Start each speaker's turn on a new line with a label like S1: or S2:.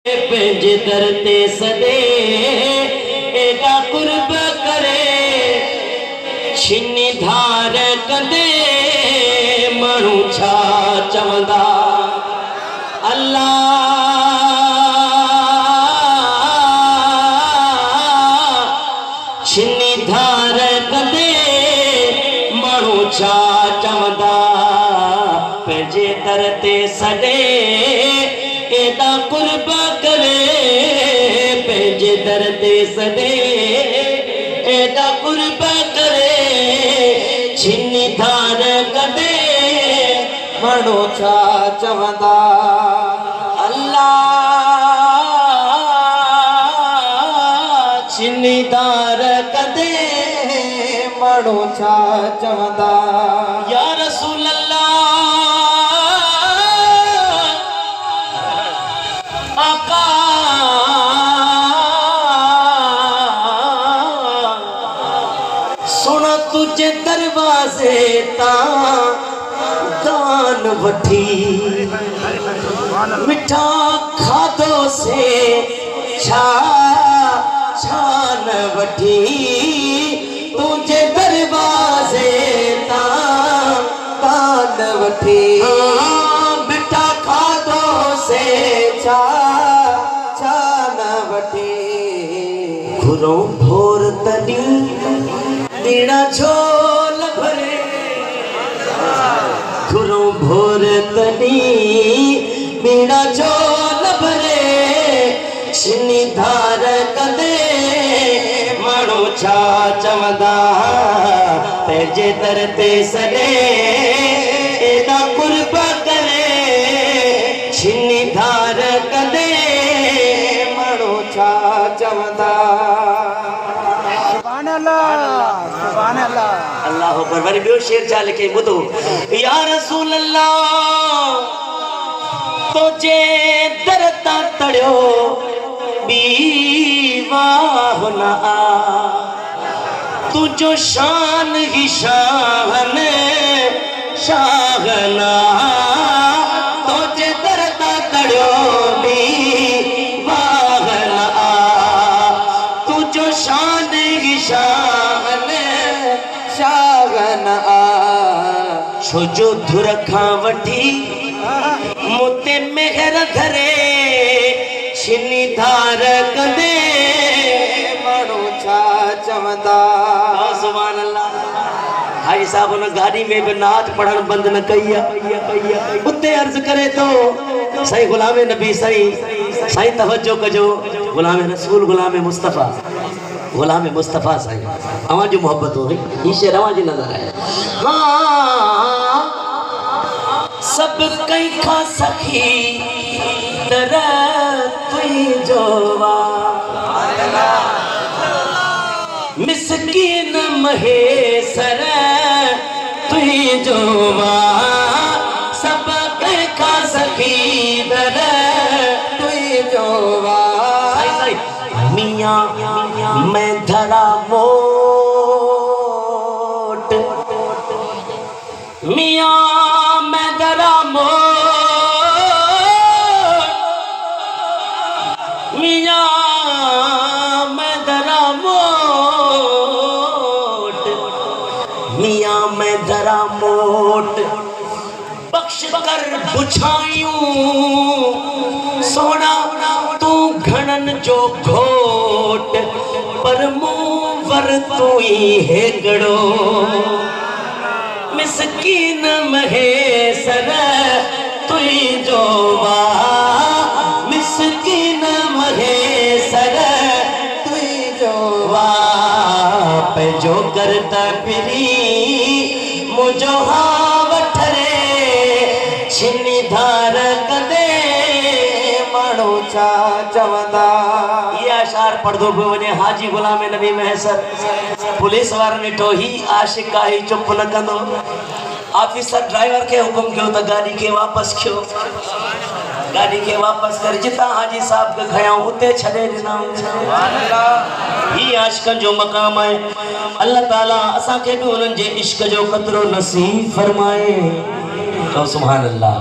S1: पंहिंजे दर ते सॾे एॾा कुर्ब करे छिनी धार कंदे माण्हू छा चवंदा अल्लाह छिनी धार कंदे माण्हू छा चवंदा पंहिंजे दर ते सॾे एॾा कुर्ब करे पंहिंजे दर ते सॾे एॾा कुर्ब करे छिनी धार कढे माण्हू छा चवंदा अल्लाह छिनी धार कढे माण्हू छा चवंदा या रसूल अल्लाह आका सुन तुझे दरवाजे ता दान वठी मिठा खाधो से छा छान वठी तुझे दरवाजे ता दान वठी मिठा खाधो से छा छान वठी घुरो भोर तडी बीड़ा झोल भरे घुरो भोर तडी बीड़ा झोल भरे छिनी धार कंदे माण्हू छा चवंदा पंहिंजे दर ते सॾे एॾा कुर्ब करे छिनी धार कंदे माण्हू छा चवंदा अल्लाह अकबर वरी ॿियो शेर छा लिखे ॿुधो या रसूल अल्लाह तुझे दर तां तड़ियो ॿी वाह न आ तुझो शान ही शाहन शाहना तुझे दर तां तड़ियो ॿी वाह न आ तुझो शान ही शाहन शागन आ छोजो धुर खां वठी मुते मेहर धरे छिनी धार कंदे माण्हू छा चवंदा सुभान अल्लाह हाजी साहब उन गाड़ी में भी नात पढ़ण बंद न कई उते अर्ज करे तो सही गुलाम नबी सही तवज्जो कजो गुलाम रसूल गुलाम मुस्तफा गुलाम मुस्तफा साईं अवां जो मोहब्बत हो गई ये शेर अवां जी नजर आया हाँ सब कई खा सखी तरह तुई जोवा मिसकीन महेसर तुई जोवा सब कई खा सखी तरह तुई जोवा मियाँ मैं धरा मोट मियाँ मैं धरा मोट मियाँ मैं धरा मोट मियाँ मैं धरा मोट बख्श कर बुझायूं सोना तू घणन जो खोट पर मुंह वर तू ही हेगड़ो मिसकीन महेसर तुई जोवा मिसकीन महेसर तुई जोवा पंहिंजो करता फिरी मुझो हाँ वठरे छिनी धार कंदे माण्हू छा चवंदा ये अशार पढ़दो पियो वञे हाजी गुलाम नबी महसर पुलिस वारनि ॾिठो ही आशिक आहे चुप न कंदो ऑफिसर ड्राइवर के हुकुम कयो त गाड़ी के वापस कयो गाड़ी के वापस कर जिता हाजी साहब के खयाऊं उते छड़े ॾिना सुभान अल्लाह ही आशिकन जो मकाम है अल्लाह ताला असा के भी उनन जे इश्क जो कतरो नसीब फरमाए तो सुभान अल्लाह।